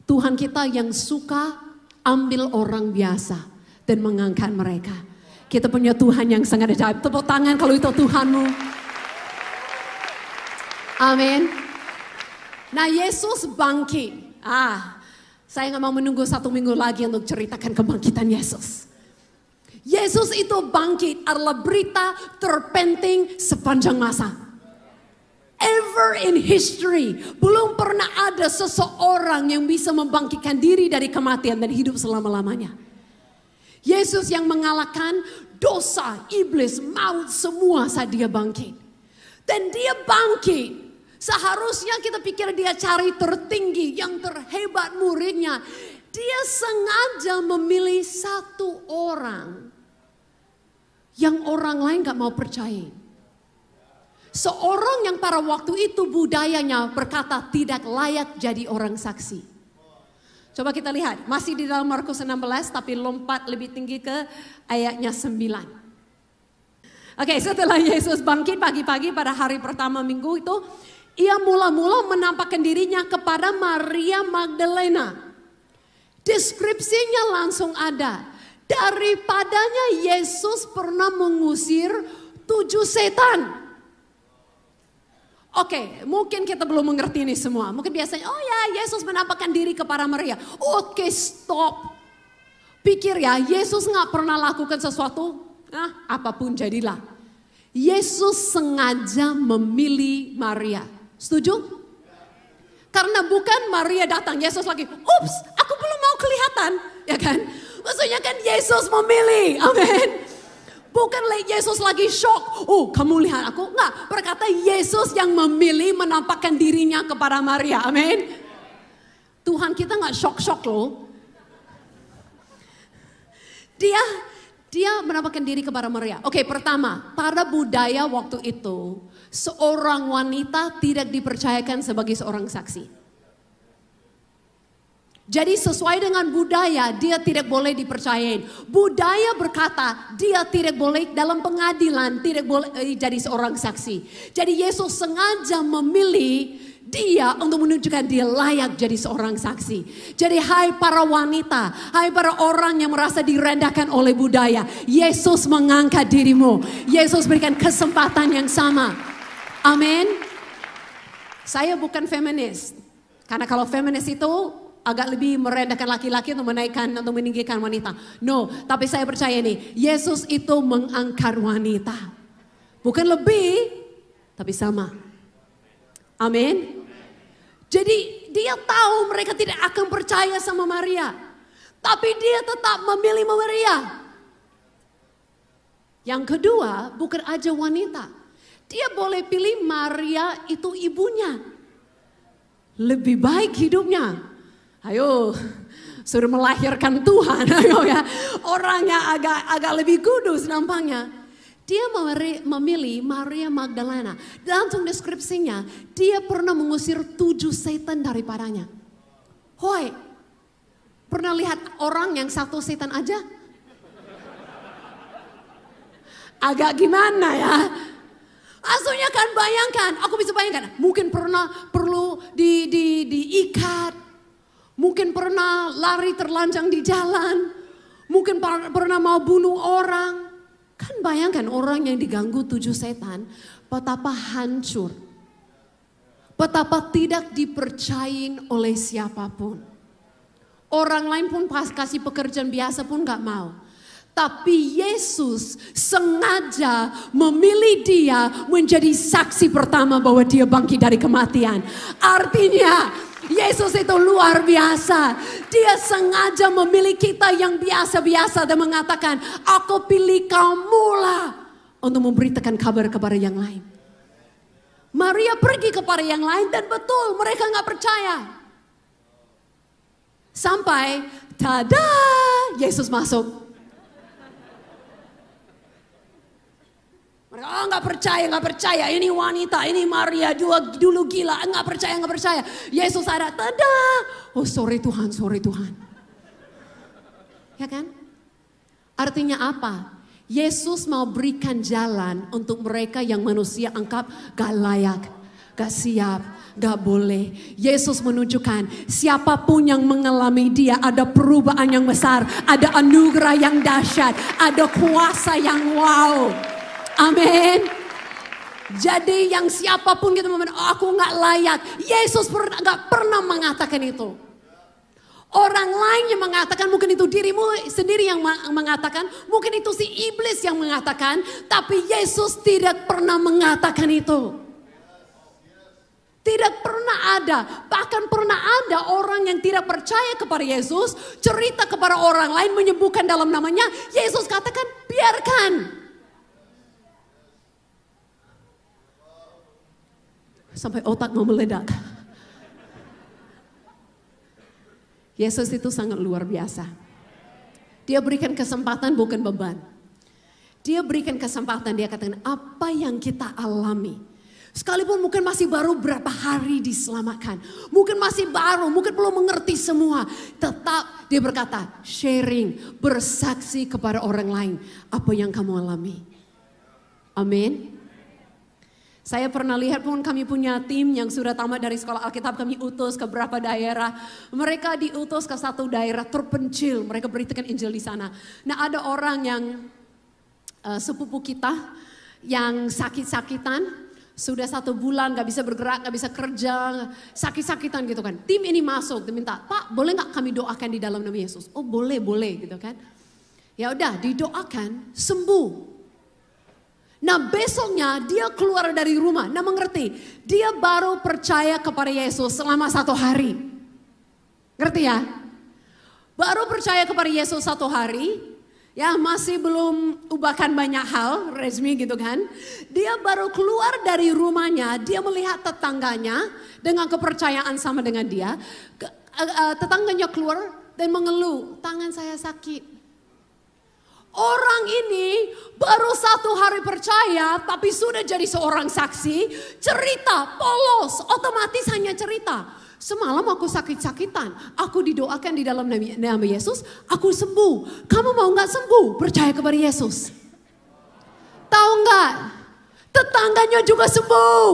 Tuhan kita yang suka ambil orang biasa dan mengangkat mereka. Kita punya Tuhan yang sangat ajaib. Tepuk tangan kalau itu Tuhanmu. Amin. Nah Yesus bangkit. Saya gak mau menunggu 1 minggu lagi untuk ceritakan kebangkitan Yesus. Yesus itu bangkit adalah berita terpenting sepanjang masa. Ever in history, belum pernah ada seseorang yang bisa membangkitkan diri dari kematian dan hidup selama-lamanya. Yesus yang mengalahkan dosa, iblis, maut semua saat dia bangkit. Dan dia bangkit. Seharusnya kita pikir dia cari tertinggi, yang terhebat muridnya. Dia sengaja memilih 1 orang yang orang lain gak mau percaya. Seorang yang pada waktu itu budayanya berkata tidak layak jadi orang saksi. Coba kita lihat, masih di dalam Markus 16 tapi lompat lebih tinggi ke ayatnya 9. Oke, setelah Yesus bangkit pagi-pagi pada hari pertama minggu itu, ia mula-mula menampakkan dirinya kepada Maria Magdalena. Deskripsinya langsung ada. Daripadanya Yesus pernah mengusir 7 setan. Oke, mungkin kita belum mengerti ini semua. Mungkin biasanya, oh ya Yesus menampakkan diri kepada Maria. Oke, stop. Pikir ya, Yesus gak pernah lakukan sesuatu. Apapun jadilah. Yesus sengaja memilih Maria. Setuju? Karena bukan Maria datang, Yesus lagi, ups, aku belum mau kelihatan. Ya kan? Maksudnya kan Yesus memilih, amin. Bukan Yesus lagi shock. Oh, kamu lihat aku? Enggak, berkata Yesus yang memilih menampakkan dirinya kepada Maria. Amin. Tuhan kita enggak shock-shock loh. Dia menampakkan diri kepada Maria. Oke, pertama, pada budaya waktu itu, seorang wanita tidak dipercayakan sebagai seorang saksi. Jadi sesuai dengan budaya, dia tidak boleh dipercayain. Budaya berkata, dia tidak boleh dalam pengadilan, tidak boleh jadi seorang saksi. Jadi Yesus sengaja memilih dia untuk menunjukkan dia layak jadi seorang saksi. Jadi hai para wanita, hai para orang yang merasa direndahkan oleh budaya, Yesus mengangkat dirimu. Yesus berikan kesempatan yang sama. Amin. Saya bukan feminis. Karena kalau feminis itu agak lebih merendahkan laki-laki untuk menaikkan, untuk meninggikan wanita. No, tapi saya percaya nih, Yesus itu mengangkat wanita. Bukan lebih, tapi sama. Amin. Jadi dia tahu mereka tidak akan percaya sama Maria. Tapi dia tetap memilih Maria. Yang kedua, bukan aja wanita. Dia boleh pilih Maria itu ibunya. Lebih baik hidupnya. Ayo, sudah melahirkan Tuhan. Ayo ya, orangnya agak lebih kudus nampaknya. Dia memilih Maria Magdalena. Langsung deskripsinya, dia pernah mengusir 7 setan daripadanya. Hoi, pernah lihat orang yang 1 setan aja? Agak gimana ya? Aslinya kan bayangkan, aku bisa bayangkan. Mungkin perlu diikat. Mungkin pernah lari terlanjang di jalan. Mungkin pernah mau bunuh orang. Kan bayangkan orang yang diganggu 7 setan. Betapa hancur. Betapa tidak dipercayain oleh siapapun. Orang lain pun pas kasih pekerjaan biasa pun gak mau. Tapi Yesus sengaja memilih dia menjadi saksi pertama bahwa dia bangkit dari kematian. Artinya Yesus itu luar biasa. Dia sengaja memilih kita yang biasa-biasa dan mengatakan, aku pilih kamulah untuk memberitakan kabar kepada yang lain. Maria pergi kepada yang lain dan betul mereka gak percaya. Sampai tada, Yesus masuk. Mereka nggak percaya. Ini wanita, ini Maria dulu gila, nggak percaya. Yesus ada, tada. Oh sorry Tuhan. Ya kan? Artinya apa? Yesus mau berikan jalan untuk mereka yang manusia anggap gak layak, gak siap, gak boleh. Yesus menunjukkan siapapun yang mengalami dia ada perubahan yang besar, ada anugerah yang dahsyat, ada kuasa yang wow. Amin. Jadi yang siapapun gitu, aku gak layak. Yesus gak pernah mengatakan itu. Orang lain yang mengatakan, mungkin itu dirimu sendiri yang mengatakan, mungkin itu si iblis yang mengatakan, tapi Yesus tidak pernah mengatakan itu. Tidak pernah ada, bahkan pernah ada orang yang tidak percaya kepada Yesus, cerita kepada orang lain menyebutkan dalam namanya, Yesus katakan biarkan. Sampai otak mau meledak. Yesus itu sangat luar biasa. Dia berikan kesempatan bukan beban. Dia berikan kesempatan, dia katakan apa yang kita alami. Sekalipun mungkin masih baru berapa hari diselamatkan. Mungkin masih baru, mungkin belum mengerti semua. Tetap dia berkata sharing, bersaksi kepada orang lain. Apa yang kamu alami. Amin. Saya pernah lihat pun kami punya tim yang sudah tamat dari sekolah Alkitab, kami utus ke beberapa daerah. Mereka diutus ke satu daerah terpencil, mereka beritakan Injil di sana. Nah ada orang yang sepupu kita yang sakit-sakitan, sudah 1 bulan gak bisa bergerak, gak bisa kerja, sakit-sakitan gitu kan. Tim ini masuk, dia minta, Pak boleh gak kami doakan di dalam nama Yesus? Oh boleh gitu kan. Ya udah didoakan, sembuh. Nah besoknya dia keluar dari rumah. Nah mengerti, dia baru percaya kepada Yesus selama 1 hari. Ngerti ya? Baru percaya kepada Yesus 1 hari. Ya masih belum ubahkan banyak hal, resmi gitu kan. Dia baru keluar dari rumahnya, dia melihat tetangganya dengan kepercayaan sama dengan dia. Tetangganya keluar dan mengeluh, tangan saya sakit. Orang ini baru 1 hari percaya tapi sudah jadi seorang saksi. Cerita, polos, otomatis hanya cerita. Semalam aku sakit-sakitan, aku didoakan di dalam nama Yesus, aku sembuh. Kamu mau gak sembuh? Percaya kepada Yesus. Tahu gak? Tetangganya juga sembuh.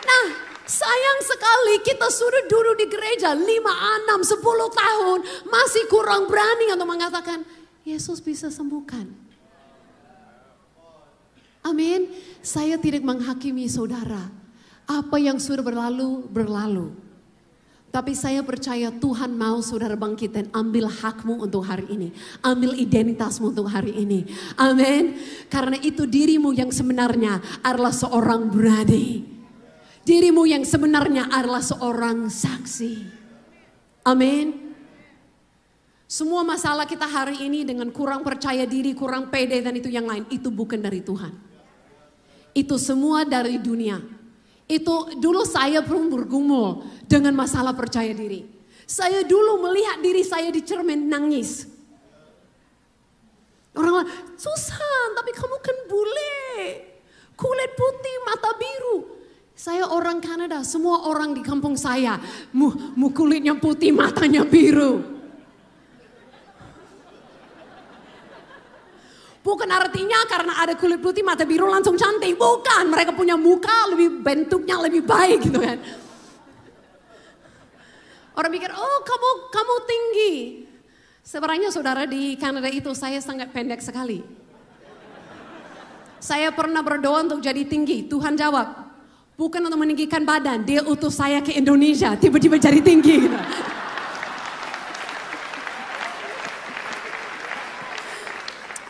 Nah, sayang sekali kita sudah duduk di gereja 5, 6, 10 tahun masih kurang berani untuk mengatakan Yesus bisa sembuhkan. Amin. Saya tidak menghakimi saudara. Apa yang sudah berlalu, berlalu. Tapi saya percaya Tuhan mau saudara bangkit dan ambil hakmu untuk hari ini. Ambil identitasmu untuk hari ini. Amin. Karena itu dirimu yang sebenarnya adalah seorang berani. Dirimu yang sebenarnya adalah seorang saksi. Amin. Semua masalah kita hari ini dengan kurang percaya diri, kurang pede dan itu yang lain. Itu bukan dari Tuhan. Itu semua dari dunia. Itu dulu saya pun bergumul dengan masalah percaya diri. Saya dulu melihat diri saya di cermin nangis. Orang bilang, Susan tapi kamu kan bule. Kulit putih, mata biru. Saya orang Kanada, semua orang di kampung saya. Kulitnya putih, matanya biru. Bukan artinya karena ada kulit putih mata biru langsung cantik. Bukan, mereka punya muka lebih bentuknya lebih baik gitu kan. Orang pikir, oh kamu tinggi. Sebenarnya saudara di Kanada itu saya sangat pendek sekali. Saya pernah berdoa untuk jadi tinggi. Tuhan jawab, bukan untuk meninggikan badan. Dia utus saya ke Indonesia, tiba-tiba jadi tinggi gitu.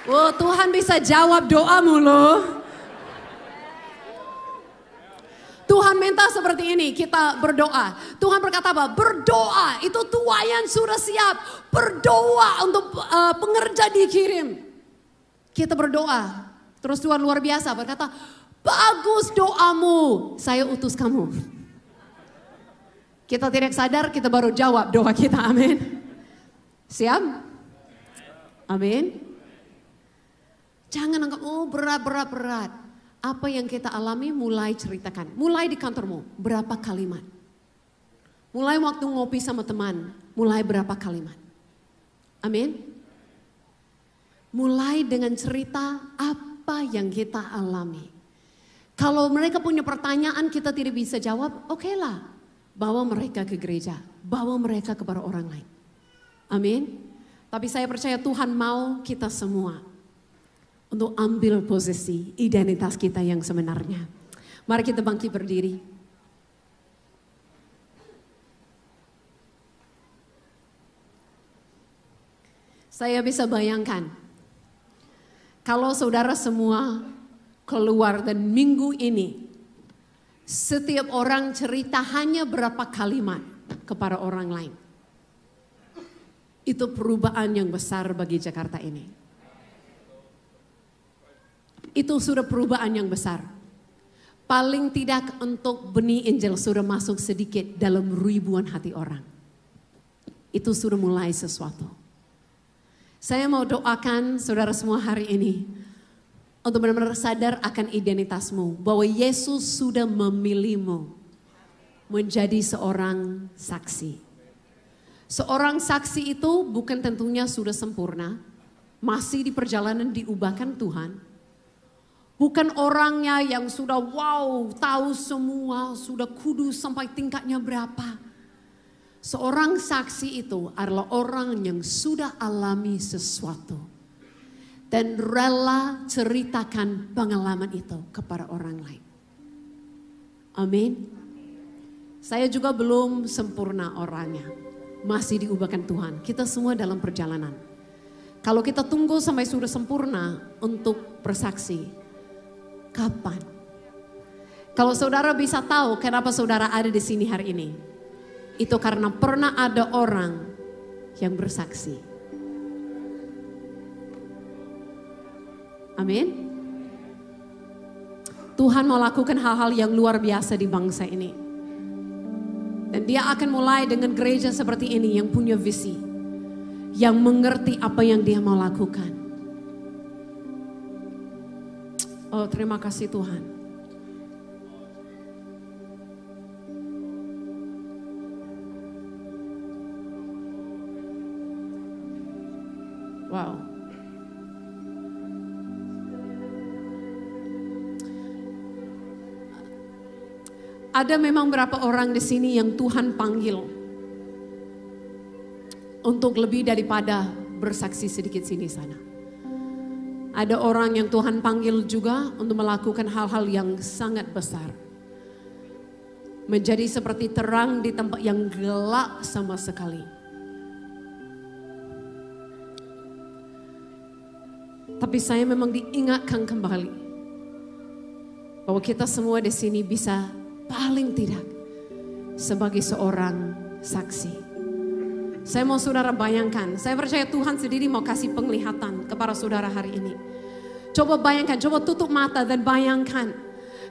Oh Tuhan bisa jawab doamu loh. Tuhan minta seperti ini, kita berdoa. Tuhan berkata apa? Berdoa, itu tuayan sudah siap. Berdoa untuk pengerja dikirim. Kita berdoa. Terus Tuhan luar biasa berkata, bagus doamu, saya utus kamu. Kita tidak sadar, kita baru jawab doa kita, amin. Siap? Amin. Jangan anggap, oh berat. Apa yang kita alami mulai ceritakan. Mulai di kantormu, berapa kalimat. Mulai waktu ngopi sama teman, mulai berapa kalimat. Amin. Mulai dengan cerita apa yang kita alami. Kalau mereka punya pertanyaan kita tidak bisa jawab, oke lah. Bawa mereka ke gereja, bawa mereka kepada orang lain. Amin. Tapi saya percaya Tuhan mau kita semua untuk ambil posisi identitas kita yang sebenarnya. Mari kita bangkit berdiri. Saya bisa bayangkan, kalau saudara semua keluar dan minggu ini, setiap orang cerita hanya berapa kalimat kepada orang lain. Itu perubahan yang besar bagi Jakarta ini. Itu sudah perubahan yang besar. Paling tidak untuk benih Injil sudah masuk sedikit dalam ribuan hati orang. Itu sudah mulai sesuatu. Saya mau doakan saudara semua hari ini. Untuk benar-benar sadar akan identitasmu. Bahwa Yesus sudah memilihmu. Menjadi seorang saksi. Seorang saksi itu bukan tentunya sudah sempurna. Masih di perjalanan diubahkan Tuhan. Bukan orangnya yang sudah wow, tahu semua, sudah kudus sampai tingkatnya berapa. Seorang saksi itu adalah orang yang sudah alami sesuatu. Dan rela ceritakan pengalaman itu kepada orang lain. Amin. Saya juga belum sempurna orangnya. Masih diubahkan Tuhan. Kita semua dalam perjalanan. Kalau kita tunggu sampai sudah sempurna untuk bersaksi. Kapan? Kalau saudara bisa tahu kenapa saudara ada di sini hari ini. Itu karena pernah ada orang yang bersaksi. Amin. Tuhan mau lakukan hal-hal yang luar biasa di bangsa ini. Dan dia akan mulai dengan gereja seperti ini yang punya visi. Yang mengerti apa yang dia mau lakukan. Oh, terima kasih Tuhan. Wow. Ada memang berapa orang di sini yang Tuhan panggil untuk lebih daripada bersaksi sedikit sini sana. Ada orang yang Tuhan panggil juga untuk melakukan hal-hal yang sangat besar. Menjadi seperti terang di tempat yang gelap sama sekali. Tapi saya memang diingatkan kembali bahwa kita semua di sini bisa paling tidak sebagai seorang saksi. Saya mau saudara bayangkan, saya percaya Tuhan sendiri mau kasih penglihatan kepada saudara hari ini. Coba bayangkan, coba tutup mata dan bayangkan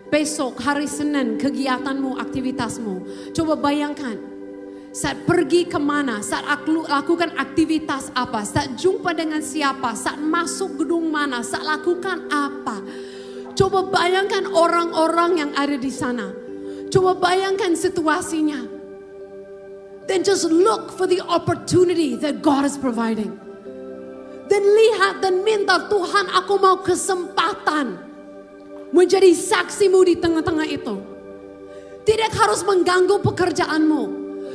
besok hari Senin kegiatanmu, aktivitasmu. Coba bayangkan saat pergi kemana, saat lakukan aktivitas apa, saat jumpa dengan siapa, saat masuk gedung mana, saat lakukan apa. Coba bayangkan orang-orang yang ada di sana. Coba bayangkan situasinya. Then just look for the opportunity that God is providing. Dan lihat dan minta, Tuhan, aku mau kesempatan menjadi saksimu di tengah-tengah itu. Tidak harus mengganggu pekerjaanmu.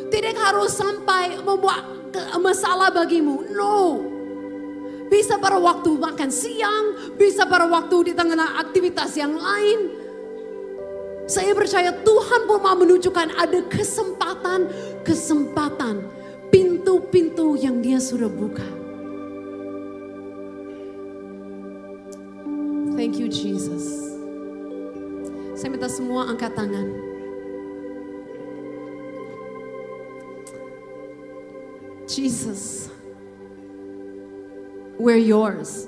Tidak harus sampai membuat masalah bagimu. No. Bisa pada waktu makan siang, bisa pada waktu di tengah aktivitas yang lain. Saya percaya Tuhan pun mau menunjukkan ada kesempatan, pintu-pintu yang Dia sudah buka. Thank you Jesus. Saya minta semua angkat tangan. Jesus, we're yours.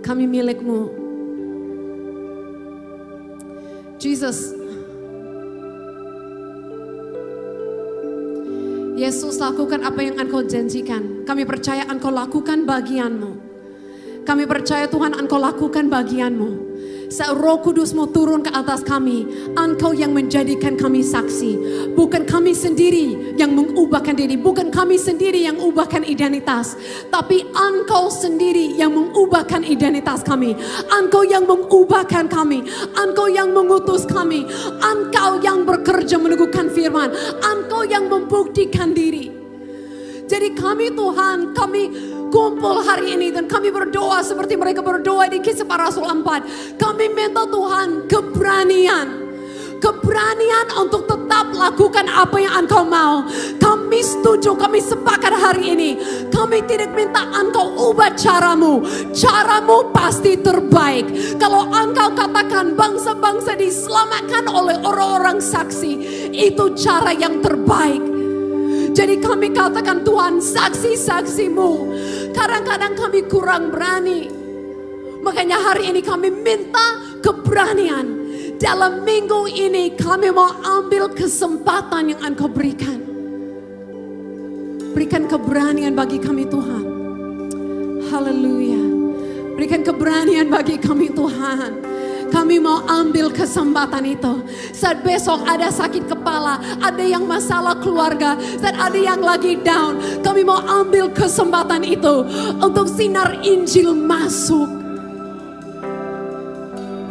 Kami milikmu. Jesus, Yesus, lakukan apa yang Engkau janjikan. Kami percaya Engkau lakukan bagianmu. Kami percaya Tuhan Engkau lakukan bagianmu. Saat Roh Kudus-Mu turun ke atas kami, Engkau yang menjadikan kami saksi. Bukan kami sendiri yang mengubahkan diri, bukan kami sendiri yang ubahkan identitas, tapi Engkau sendiri yang mengubahkan identitas kami. Engkau yang mengubahkan kami, Engkau yang mengutus kami, Engkau yang bekerja meneguhkan firman, Engkau yang membuktikan diri. Jadi kami Tuhan, kami kumpul hari ini dan kami berdoa seperti mereka berdoa di Kisah Para Rasul 4. Kami minta Tuhan keberanian untuk tetap lakukan apa yang Engkau mau. Kami setuju, kami sepakat hari ini. Kami tidak minta Engkau ubah caramu. Caramu pasti terbaik. Kalau Engkau katakan bangsa-bangsa diselamatkan oleh orang-orang saksi, itu cara yang terbaik. Jadi kami katakan Tuhan, saksi-saksimu. Kadang-kadang kami kurang berani. Makanya hari ini kami minta keberanian. Dalam minggu ini kami mau ambil kesempatan yang Engkau berikan. Berikan keberanian bagi kami Tuhan. Haleluya. Berikan keberanian bagi kami Tuhan. Kami mau ambil kesempatan itu. Saat besok ada sakit kepala, ada yang masalah keluarga, saat ada yang lagi down, kami mau ambil kesempatan itu untuk sinar Injil masuk.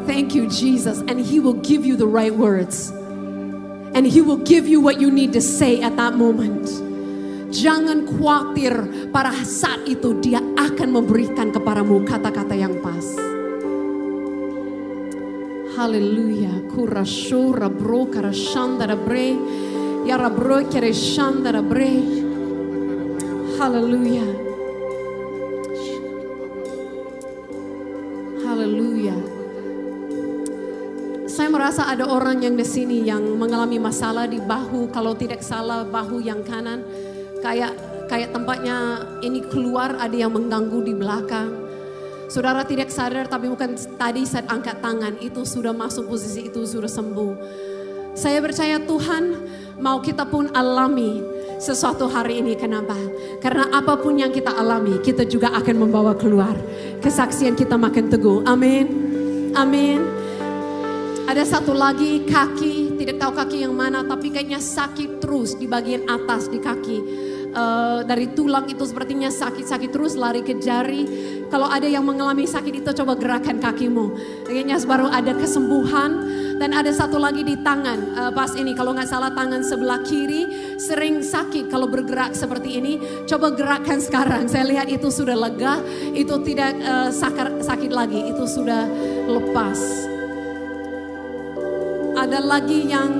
Thank you Jesus, and He will give you the right words. And He will give you what you need to say at that moment. Jangan khawatir, pada saat itu Dia akan memberikan kepadamu kata-kata yang pas. Haleluya. Kurashura bro karashanda bre. Yara bro kereshanda bre. Haleluya. Haleluya. Saya merasa ada orang yang di sini yang mengalami masalah di bahu, kalau tidak salah bahu yang kanan, kayak kayak tempatnya ini keluar, ada yang mengganggu di belakang. Saudara tidak sadar, tapi bukan tadi saat angkat tangan itu sudah masuk posisi itu, sudah sembuh. Saya percaya Tuhan mau kita pun alami sesuatu hari ini. Kenapa? Karena apapun yang kita alami, kita juga akan membawa keluar. Kesaksian kita makin teguh. Amin. Amin. Ada satu lagi kaki, tidak tahu kaki yang mana, tapi kayaknya sakit terus di bagian atas di kaki. Dari tulang itu sepertinya sakit terus, lari ke jari. Kalau ada yang mengalami sakit itu, coba gerakan kakimu. Kayaknya baru ada kesembuhan. Dan ada satu lagi di tangan, pas ini kalau nggak salah tangan sebelah kiri sering sakit kalau bergerak seperti ini. Coba gerakkan sekarang. Saya lihat itu sudah lega, itu tidak sakit lagi, itu sudah lepas. Ada lagi yang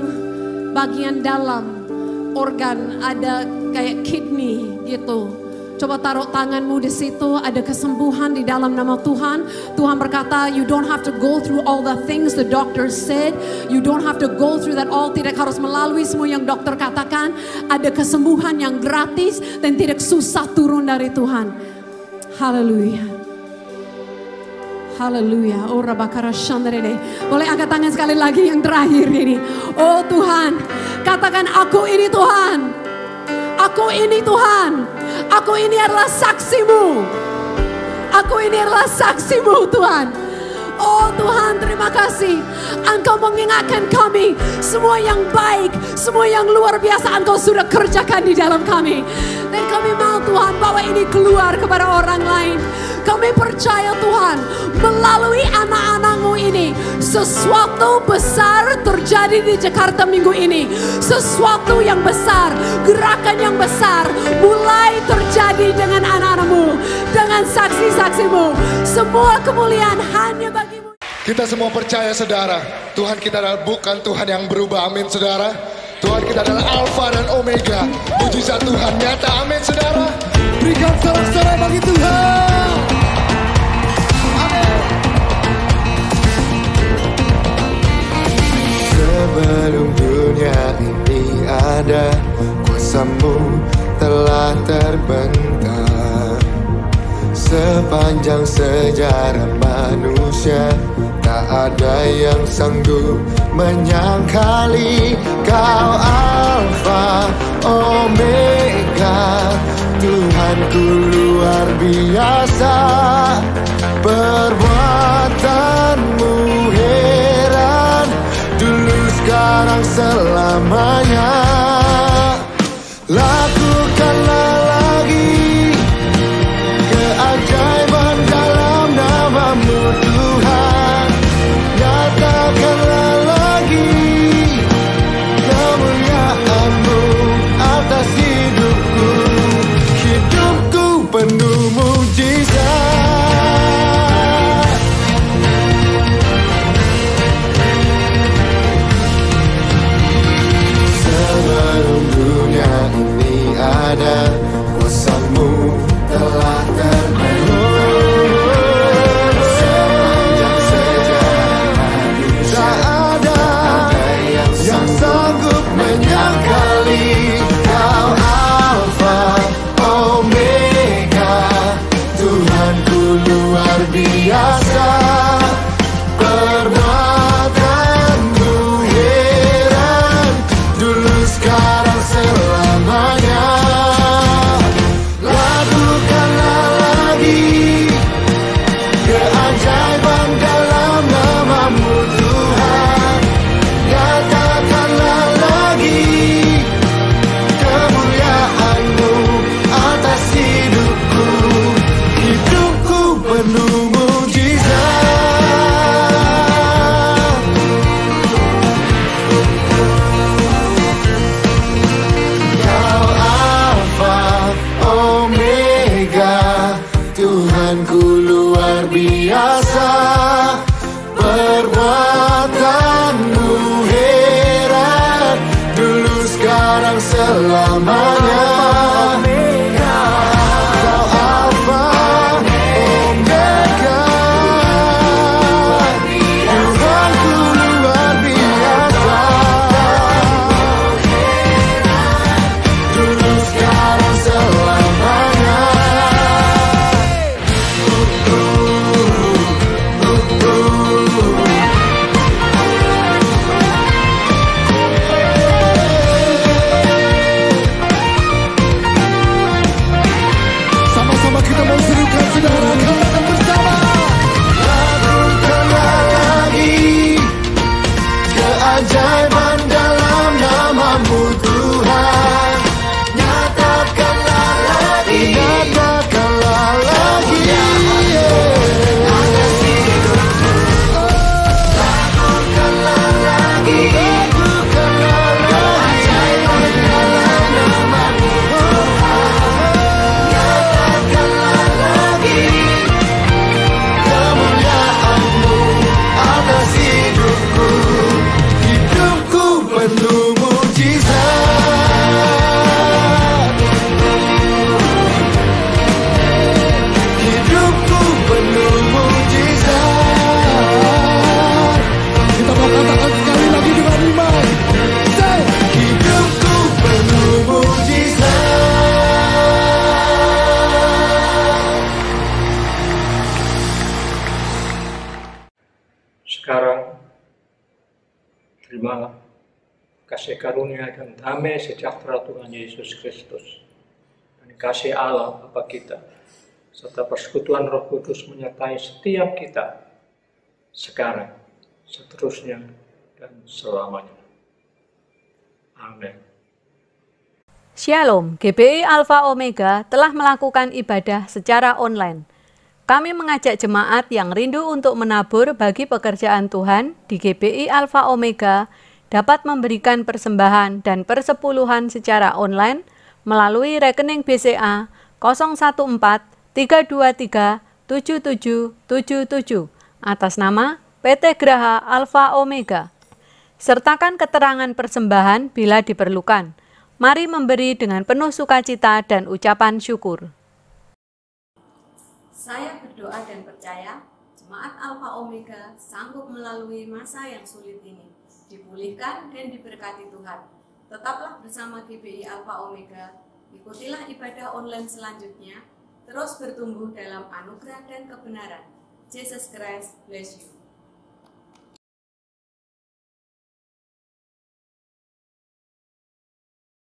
bagian dalam organ, ada kayak kidney gitu. Coba taruh tanganmu di situ, ada kesembuhan di dalam nama Tuhan. Tuhan berkata, you don't have to go through all the things the doctor said. You don't have to go through that all. Tidak harus melalui semua yang dokter katakan. Ada kesembuhan yang gratis dan tidak susah turun dari Tuhan. Haleluya. Haleluya. Oh Rabakara Shandarede. Boleh angkat tangan sekali lagi yang terakhir ini. Oh Tuhan, katakan aku ini Tuhan. Aku ini Tuhan. Aku ini adalah saksimu. Aku ini adalah saksimu Tuhan. Oh Tuhan, terima kasih. Engkau mengingatkan kami semua yang baik, semua yang luar biasa Engkau sudah kerjakan di dalam kami. Dan kami mau Tuhan bawa ini keluar kepada orang lain. Kami percaya Tuhan, melalui anak-anak-Mu ini, sesuatu besar terjadi di Jakarta minggu ini. Sesuatu yang besar, gerakan yang besar, mulai terjadi dengan anak-anak-Mu, dengan saksi-saksi-Mu. Semua kemuliaan hanya bagi-Mu. Kita semua percaya saudara, Tuhan kita adalah bukan Tuhan yang berubah, amin saudara. Tuhan kita adalah Alfa dan Omega. Mujizat Tuhan nyata, amin saudara. Berikan sorak-sorai bagi Tuhan. Amin. Sebelum dunia ini ada, kuasa-Mu telah terbentang. Sepanjang sejarah manusia, tak ada yang sanggup menyangkali Kau Alfa Omega. Tuhanku luar biasa, perbuatan-Mu heran, dulu sekarang selamanya. Lakukanlah lagi keajaiban dalam nama-Mu Tuhan. Nyatakanlah lagi kemuliaan-Mu atas hidupku. Hidupku penuh mujizat. bersama kasih karunia dan damai sejahtera Tuhan Yesus Kristus dan kasih Allah Bapa kita serta persekutuan Roh Kudus menyertai setiap kita sekarang, seterusnya, dan selamanya. Amin. Shalom, GBI Alpha Omega telah melakukan ibadah secara online. Kami mengajak jemaat yang rindu untuk menabur bagi pekerjaan Tuhan di GBI Alpha Omega dapat memberikan persembahan dan persepuluhan secara online melalui rekening BCA 014-323-7777 atas nama PT Graha Alpha Omega. Sertakan keterangan persembahan bila diperlukan. Mari memberi dengan penuh sukacita dan ucapan syukur. Saya berdoa dan percaya Jemaat Alpha Omega sanggup melalui masa yang sulit ini, dipulihkan dan diberkati Tuhan. Tetaplah bersama GBI Alpha Omega, ikutilah ibadah online selanjutnya, terus bertumbuh dalam anugerah dan kebenaran. Jesus Christ bless you.